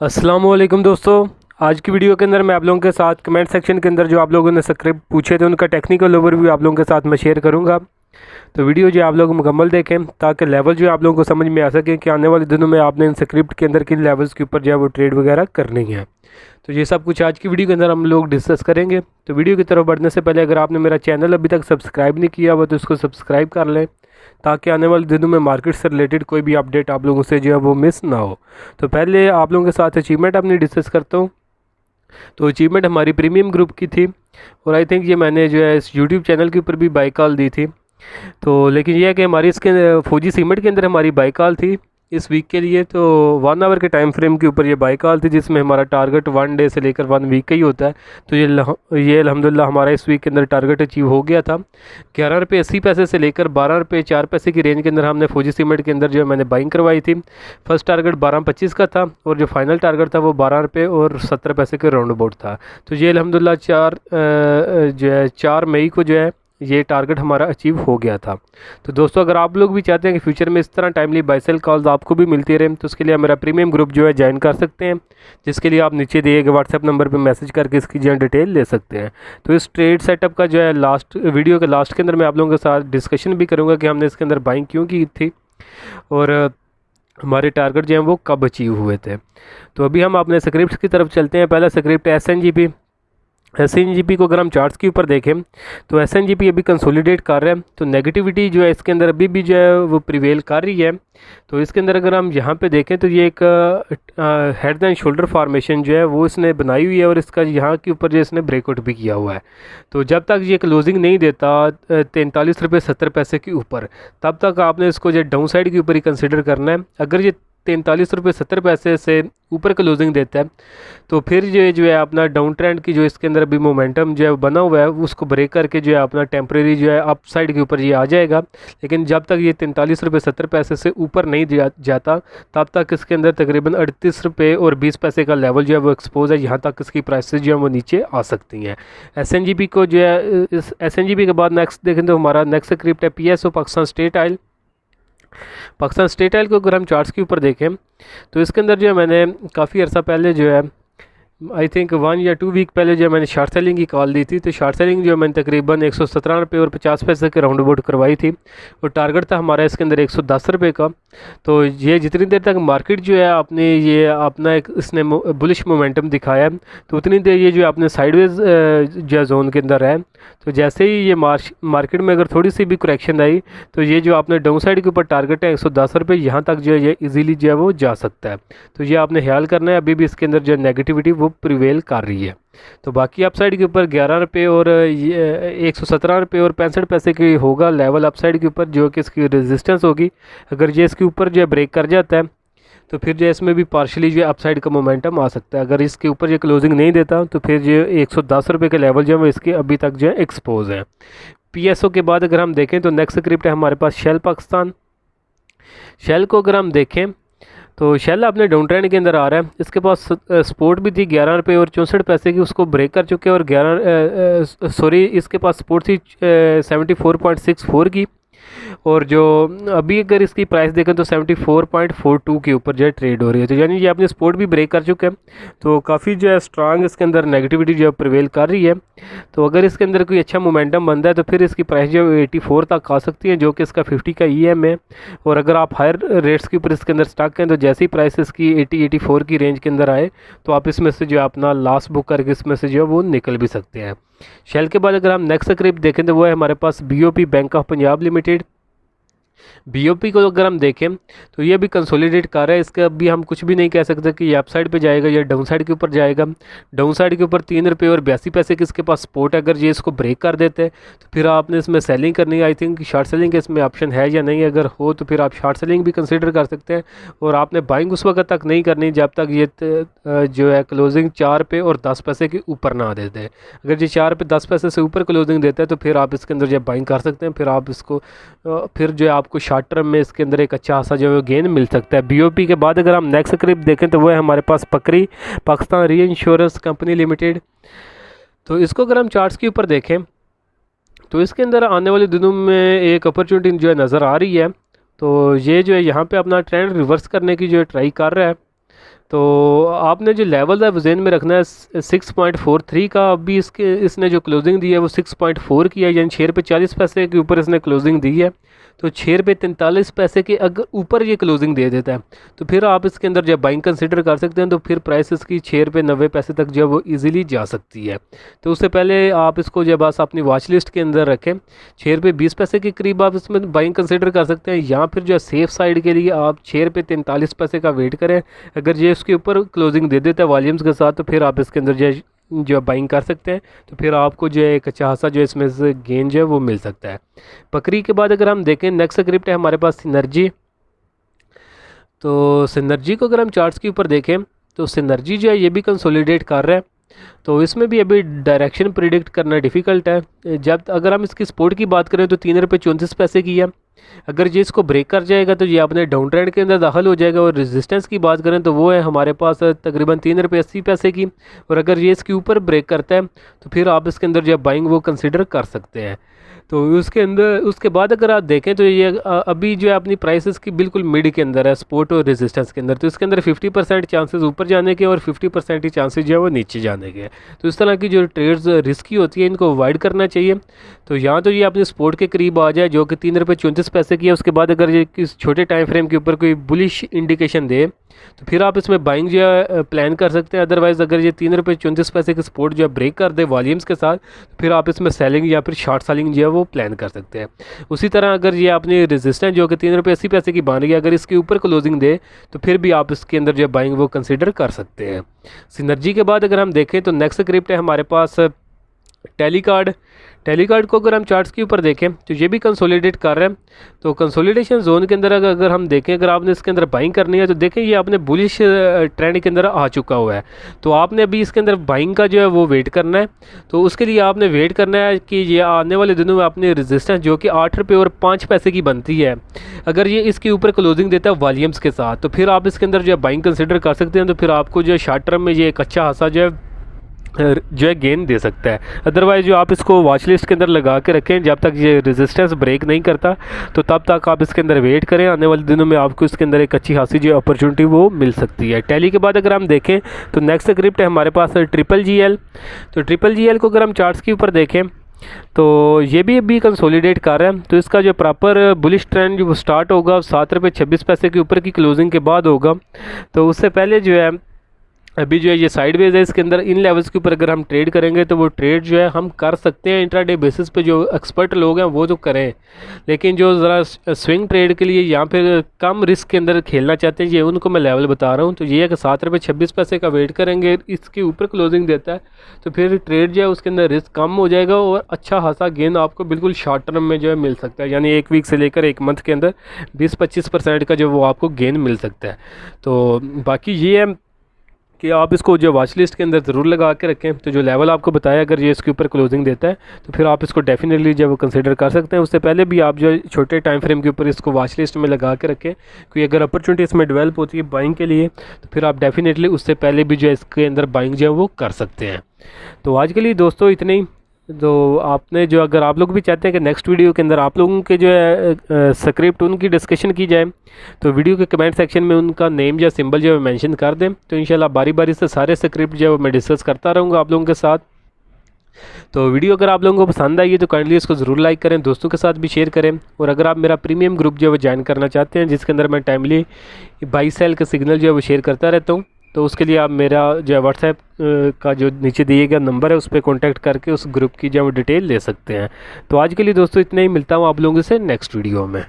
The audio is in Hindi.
अस्सलामुअलैकुम दोस्तों। आज की वीडियो के अंदर मैं आप लोगों के साथ कमेंट सेक्शन के अंदर जो आप लोगों ने स्क्रिप्ट पूछे थे उनका टेक्निकल ओवरव्यू आप लोगों के साथ मैं शेयर करूंगा। तो वीडियो जो आप लोग मुकम्मल देखें ताकि लेवल जो आप लोगों को समझ में आ सके कि आने वाले दिनों में आपने इन स्क्रिप्ट के अंदर किन लेवल्स के ऊपर जो है वो ट्रेड वगैरह करनी है। तो ये सब कुछ आज की वीडियो के अंदर हम लोग डिस्कस करेंगे। तो वीडियो की तरफ बढ़ने से पहले अगर आपने मेरा चैनल अभी तक सब्सक्राइब नहीं किया हुआ तो उसको सब्सक्राइब कर लें ताकि आने वाले दिनों में मार्केट से रिलेटेड कोई भी अपडेट आप लोगों से जो है वो मिस ना हो। तो पहले आप लोगों के साथ अचीवमेंट अपनी डिस्कस करता हूँ। तो अचीवमेंट हमारी प्रीमियम ग्रुप की थी और आई थिंक ये मैंने जो है इस यूट्यूब चैनल के ऊपर भी बाई कॉल दी थी। तो लेकिन यह है कि हमारी इसके फौजी सीमेंट के अंदर हमारी बाई कॉल थी इस वीक के लिए। तो 1 आवर के टाइम फ्रेम के ऊपर ये बाई कॉल थी जिसमें हमारा टारगेट 1 डे से लेकर 1 वीक का ही होता है। तो ये अल्हम्दुलिल्लाह हमारा इस वीक के अंदर टारगेट अचीव हो गया था। 11 रुपये 80 पैसे से लेकर 12 रुपये 4 पैसे की रेंज के अंदर हमने फौजी सीमेंट के अंदर जो है मैंने बाइंग करवाई थी। फर्स्ट टारगेट 12.25 का था और जो फाइनल टारगेट था वो 12 रुपये और 17 पैसे के राउंड अबाउट था। तो ये अल्हम्दुलिल्लाह जो है 4 मई को जो है ये टारगेट हमारा अचीव हो गया था। तो दोस्तों अगर आप लोग भी चाहते हैं कि फ्यूचर में इस तरह टाइमली बाय सेल कॉल्स आपको भी मिलती रहे तो उसके लिए आप मेरा प्रीमियम ग्रुप जो है ज्वाइन कर सकते हैं, जिसके लिए आप नीचे दिए गए व्हाट्सएप नंबर पे मैसेज करके इसकी जो है डिटेल ले सकते हैं। तो इस ट्रेड सेटअप का जो है लास्ट वीडियो के लास्ट के अंदर मैं आप लोगों के साथ डिस्कशन भी करूँगा कि हमने इसके अंदर बाइंग क्यों की थी और हमारे टारगेट जो हैं वो कब अचीव हुए थे। तो अभी हम अपने स्क्रिप्ट की तरफ चलते हैं। पहला script S N G P को अगर हम चार्ट्स के ऊपर देखें तो एस एन जी पी अभी कंसोलिडेट कर रहा है। तो नेगेटिविटी जो है इसके अंदर अभी भी जो है वो प्रिवेल कर रही है। तो इसके अंदर अगर हम यहाँ पे देखें तो ये एक हेड एंड शोल्डर फार्मेशन जो है वो इसने बनाई हुई है और इसका यहाँ के ऊपर जो इसने ब्रेकआउट भी किया हुआ है। तो जब तक ये क्लोजिंग नहीं देता 43 रुपये 70 पैसे के ऊपर तब तक आपने इसको जो डाउन साइड के ऊपर ही कंसिडर करना है। अगर ये 43 रुपये 70 पैसे से ऊपर क्लोजिंग देता है तो फिर जो है अपना डाउन ट्रेंड की जो इसके अंदर अभी मोमेंटम जो है बना हुआ है उसको ब्रेक करके जो है अपना टेम्प्रेरी जो है अप साइड के ऊपर ये आ जाएगा। लेकिन जब तक ये 43 रुपये 70 पैसे से ऊपर नहीं जाता तब तक इसके अंदर तकरीबन 38 रुपये और 20 पैसे का लेवल जो है वो एक्सपोज है। यहाँ तक इसकी प्राइसेस जो है वो नीचे आ सकती हैं। एस को जो है इस एस के बाद नेक्स्ट देखें तो हमारा नेक्स्ट स्क्रिप्ट है PSO Pakistan state oil. Pakistan state oil को अगर हम चार्ट्स के ऊपर देखें तो इसके अंदर जो है मैंने काफ़ी अर्सा पहले जो है आई थिंक 1 या 2 वीक पहले जो मैंने शॉर्ट सेलिंग की कॉल दी थी। तो शॉर्ट सेलिंग जो मैंने तकरीबन 117 रुपये और 50 पैसे के राउंड अबाउट करवाई थी और टारगेट था हमारा इसके अंदर 110 रुपये का। तो ये जितनी देर तक मार्केट जो है आपने ये अपना एक इसने बुलिश मोमेंटम दिखाया है तो उतनी देर ये जो आपने साइडवेज जो है जोन के अंदर है। तो जैसे ही ये मार्केट में अगर थोड़ी सी भी करेक्शन आई तो ये जो आपने डाउन साइड के ऊपर टारगेट है 110 रुपये यहाँ तक जो है ये इजीली जो है वो जा सकता है। तो ये आपने ख्याल करना है। अभी भी इसके अंदर जो नेगेटिविटी वो प्रिवेल कर रही है। तो बाकी अपसाइड के ऊपर 11 रुपये और 117 रुपये और 65 पैसे की होगा लेवल अपसाइड के ऊपर जो कि इसकी रेजिस्टेंस होगी। अगर ये इसके ऊपर जो है ब्रेक कर जाता है तो फिर जो है इसमें भी पार्शली जो है अपसाइड का मोमेंटम आ सकता है। अगर इसके ऊपर ये क्लोजिंग नहीं देता तो फिर जो 110 रुपये के लेवल जो है वो इसके अभी तक जो है एक्सपोज है। PSO के बाद अगर हम देखें तो नेक्स्ट स्क्रिप्ट है हमारे पास शेल पाकिस्तान। शेल को अगर हम देखें तो शेल अपने डाउन ट्रेंड के अंदर आ रहा है। इसके पास सपोर्ट भी थी 11 रुपये और 64 पैसे की, उसको ब्रेक कर चुके हैं और इसके पास सपोर्ट थी 74.64 की और जो अभी अगर इसकी प्राइस देखें तो 74.42 के ऊपर जो है ट्रेड हो रही है। तो यानी ये अपने सपोर्ट भी ब्रेक कर चुके हैं। तो काफ़ी जो है स्ट्रांग इसके अंदर नेगेटिविटी जो है प्रिवेल कर रही है। तो अगर इसके अंदर कोई अच्छा मोमेंटम बनता है तो फिर इसकी प्राइस जो है 84 तक आ सकती है जो कि इसका 50 का EM है। और अगर आप हायर रेट्स के ऊपर इसके अंदर स्टॉक हैं तो जैसे ही प्राइस इसकी 80-84 की रेंज के अंदर आए तो आप इसमें से जो है अपना लास्ट बुक करके इसमें से जो है वो निकल भी सकते हैं। शेल के बाद अगर हम नेक्स्ट स्क्रिप्ट देखें तो वो है हमारे पास BOP bank of Punjab limited. BOP को अगर हम देखें तो ये भी कंसोलिडेट कर रहा है। इसका अभी हम कुछ भी नहीं कह सकते कि ये अप साइड पे जाएगा या डाउन साइड के ऊपर जाएगा। डाउन साइड के ऊपर 3 रुपये और 82 पैसे की इसके पास सपोर्ट है। अगर ये इसको ब्रेक कर देते हैं तो फिर आपने इसमें सेलिंग करनी है। आई थिंक शॉर्ट सेलिंग का इसमें ऑप्शन है या नहीं, अगर हो तो फिर आप शॉर्ट सेलिंग भी कंसिडर कर सकते हैं। और आपने बाइंग उस वक्त तक नहीं करनी जब तक ये जो है क्लोजिंग 4 रुपये और 10 पैसे के ऊपर ना देते हैं। अगर ये 4 रुपये 10 पैसे से ऊपर क्लोजिंग देता है तो फिर आप इसके अंदर जो बाइंग कर सकते हैं। फिर आप इसको फिर जो है आपको शॉर्ट टर्म में इसके अंदर एक अच्छा खासा जो है गेन मिल सकता है। BOP के बाद अगर हम नेक्स्ट स्क्रिप्ट देखें तो वो है हमारे पास पकरी पाकिस्तान री इंश्योरेंस कंपनी लिमिटेड। तो इसको अगर हम चार्ट्स के ऊपर देखें तो इसके अंदर आने वाले दिनों में एक अपॉर्चुनिटी जो है नज़र आ रही है। तो ये जो है यहाँ पे अपना ट्रेंड रिवर्स करने की जो है ट्राई कर रहा है। तो आपने जो लेवल है वो जेन में रखना है 6.43 का। अभी इसने जो क्लोजिंग दी है वो 6.4 की है, यानी 6 रुपये 40 पैसे के ऊपर इसने क्लोजिंग दी है। तो 6 रुपये 43 पैसे के अगर ऊपर ये क्लोजिंग दे देता है तो फिर आप इसके अंदर जब बाइंग कंसिडर कर सकते हैं। तो फिर प्राइस इसकी 6 रुपये 90 पैसे तक जो वो ईज़िली जा सकती है। तो उससे पहले आप इसको जब बस अपनी वॉच लिस्ट के अंदर रखें, 6 रुपये 20 पैसे के करीब आप इसमें बाइंग कंसिडर कर सकते हैं, या फिर जो है सेफ़ साइड के लिए आप 6 रुपये 43 पैसे का वेट करें। अगर ये उसके ऊपर क्लोजिंग दे देता है वॉल्यूम्स के साथ तो फिर आप इसके अंदर जो बाइंग कर सकते हैं। तो फिर आपको जो है एक अच्छा खासा जो इसमें से गेन जो है वो मिल सकता है। बकरी के बाद अगर हम देखें नेक्स्ट स्क्रिप्ट है हमारे पास सिनर्जी। तो सिनर्जी को अगर हम चार्ट्स के ऊपर देखें तो सिनर्जी जो है ये भी कंसोलिडेट कर रहा है। तो इसमें भी अभी डायरेक्शन प्रिडिक्ट करना डिफ़िकल्ट है। जब अगर हम इसकी सपोर्ट की बात करें तो 3 रुपये 34 पैसे की है। अगर ये इसको ब्रेक कर जाएगा तो ये अपने डाउन ट्रेंड के अंदर दाखिल हो जाएगा। और रेजिस्टेंस की बात करें तो वो है हमारे पास तकरीबन 3 रुपये 80 पैसे की। और अगर ये इसके ऊपर ब्रेक करता है तो फिर आप इसके अंदर जो बाइंग वो कंसिडर कर सकते हैं। तो उसके अंदर उसके बाद अगर आप देखें तो ये अभी जो है अपनी प्राइसेस की बिल्कुल मिड के अंदर है, सपोर्ट और रेजिस्टेंस के अंदर। तो इसके अंदर 50% चांसेस ऊपर जाने के और 50% ही चांसेस जो है वो नीचे जाने के। तो इस तरह की जो ट्रेड्स रिस्की होती है इनको अवॉइड करना चाहिए। तो यहाँ तो ये अपने सपोर्ट के करीब आ जाए जो कि 3 रुपये 34 पैसे की है। उसके बाद अगर ये किस छोटे टाइम फ्रेम के ऊपर कोई बुलिश इंडिकेशन दे तो फिर आप इसमें बाइंग जो है प्लान कर सकते हैं। अदरवाइज़ अगर ये 3 रुपये 34 पैसे के सपोर्ट जो है ब्रेक कर दे वॉल्यूम्स के साथ तो फिर आप इसमें सेलिंग या फिर शॉर्ट सेलिंग जो है वो प्लान कर सकते हैं। उसी तरह अगर ये अपनी रेजिस्टेंस जो कि 3 रुपये 80 पैसे की बन रही है अगर इसके ऊपर क्लोजिंग दे तो फिर भी आप इसके अंदर जो है बाइंग वो कंसिडर कर सकते हैं। सिनर्जी के बाद अगर हम देखें तो नेक्स्ट स्क्रिप्ट है हमारे पास टेलीकार्ड। टेलीकार्ड को अगर हम चार्ट्स के ऊपर देखें तो ये भी कंसोलिडेट कर रहे हैं। तो कंसोलिडेशन जोन के अंदर अगर हम देखें, अगर आपने इसके अंदर बाइंग करनी है तो देखें ये आपने बुलिश ट्रेंड के अंदर आ चुका हुआ है। तो आपने अभी इसके अंदर बाइंग का जो है वो वेट करना है। तो उसके लिए आपने वेट करना है कि ये आने वाले दिनों में अपनी रेजिस्टेंस जो कि 8 रुपये और 5 पैसे की बनती है, अगर ये इसके ऊपर क्लोजिंग देता है वॉल्यूम्स के साथ तो फिर आप इसके अंदर जो है बाइंग कंसिडर कर सकते हैं। तो फिर आपको जो है शॉर्ट टर्म में ये एक अच्छा खासा जो है गेन दे सकता है। अदरवाइज़ जो आप इसको वॉच लिस्ट के अंदर लगा के रखें, जब तक ये रेजिस्टेंस ब्रेक नहीं करता तो तब तक आप इसके अंदर वेट करें। आने वाले दिनों में आपको इसके अंदर एक अच्छी खासी जो अपॉर्चुनिटी वो मिल सकती है। टैली के बाद अगर हम देखें तो नेक्स्ट स्क्रिप्ट है हमारे पास ट्रिपल GL। तो ट्रिपल GL को अगर हम चार्ट्स के ऊपर देखें तो ये भी अभी कंसोलिडेट कर रहा है। तो इसका जो प्रॉपर बुलिश ट्रेंड जो वो स्टार्ट होगा 7 रुपये 26 पैसे के ऊपर की क्लोजिंग के बाद होगा। तो उससे पहले जो है अभी जो है ये साइडवेज है, इसके अंदर इन लेवल्स के ऊपर अगर हम ट्रेड करेंगे तो वो ट्रेड जो है हम कर सकते हैं इंट्राडे बेसिस पे। जो एक्सपर्ट लोग हैं वो तो करें, लेकिन जो ज़रा स्विंग ट्रेड के लिए यहाँ पे कम रिस्क के अंदर खेलना चाहते हैं ये उनको मैं लेवल बता रहा हूँ। तो ये है कि 7 रुपये 26 पैसे का वेट करेंगे, इसके ऊपर क्लोजिंग देता है तो फिर ट्रेड जो है उसके अंदर रिस्क कम हो जाएगा और अच्छा खासा गेन आपको बिल्कुल शॉर्ट टर्म में जो है मिल सकता है। यानी 1 वीक से लेकर 1 मंथ के अंदर 20-25% का जो वो आपको गेन मिल सकता है। तो बाकी ये है कि आप इसको जो वॉच लिस्ट के अंदर ज़रूर लगा के रखें। तो जो लेवल आपको बताया अगर ये इसके ऊपर क्लोजिंग देता है तो फिर आप इसको डेफिनेटली जो वो कंसिडर कर सकते हैं। उससे पहले भी आप जो छोटे टाइम फ्रेम के ऊपर इसको वॉच लिस्ट में लगा के रखें, क्योंकि अगर अपॉर्चुनिटी इसमें डेवलप होती है बाइंग के लिए तो फिर आप डेफिनेटली उससे पहले भी जो इसके अंदर बाइंग जो है वो कर सकते हैं। तो आज के लिए दोस्तों इतने ही। तो आपने जो अगर आप लोग भी चाहते हैं कि नेक्स्ट वीडियो के अंदर आप लोगों के जो है स्क्रिप्ट उनकी डिस्कशन की जाए तो वीडियो के कमेंट सेक्शन में उनका नेम या सिंबल जो है मेंशन कर दें। तो इंशाल्लाह बारी बारी से सारे स्क्रिप्ट जो है मैं डिस्कस करता रहूँगा आप लोगों के साथ। तो वीडियो अगर आप लोगों को पसंद आई है तो काइंडली इसको ज़रूर लाइक करें, दोस्तों के साथ भी शेयर करें। और अगर आप मेरा प्रीमियम ग्रुप जो है वो ज्वाइन करना चाहते हैं जिसके अंदर मैं टाइमली बाई सेल का सिग्नल जो है वो शेयर करता रहता हूँ, तो उसके लिए आप मेरा जो है व्हाट्सएप का जो नीचे दिए गया नंबर है उस पर कॉन्टैक्ट करके उस ग्रुप की जो डिटेल ले सकते हैं। तो आज के लिए दोस्तों इतना ही, मिलता हूँ आप लोगों से नेक्स्ट वीडियो में।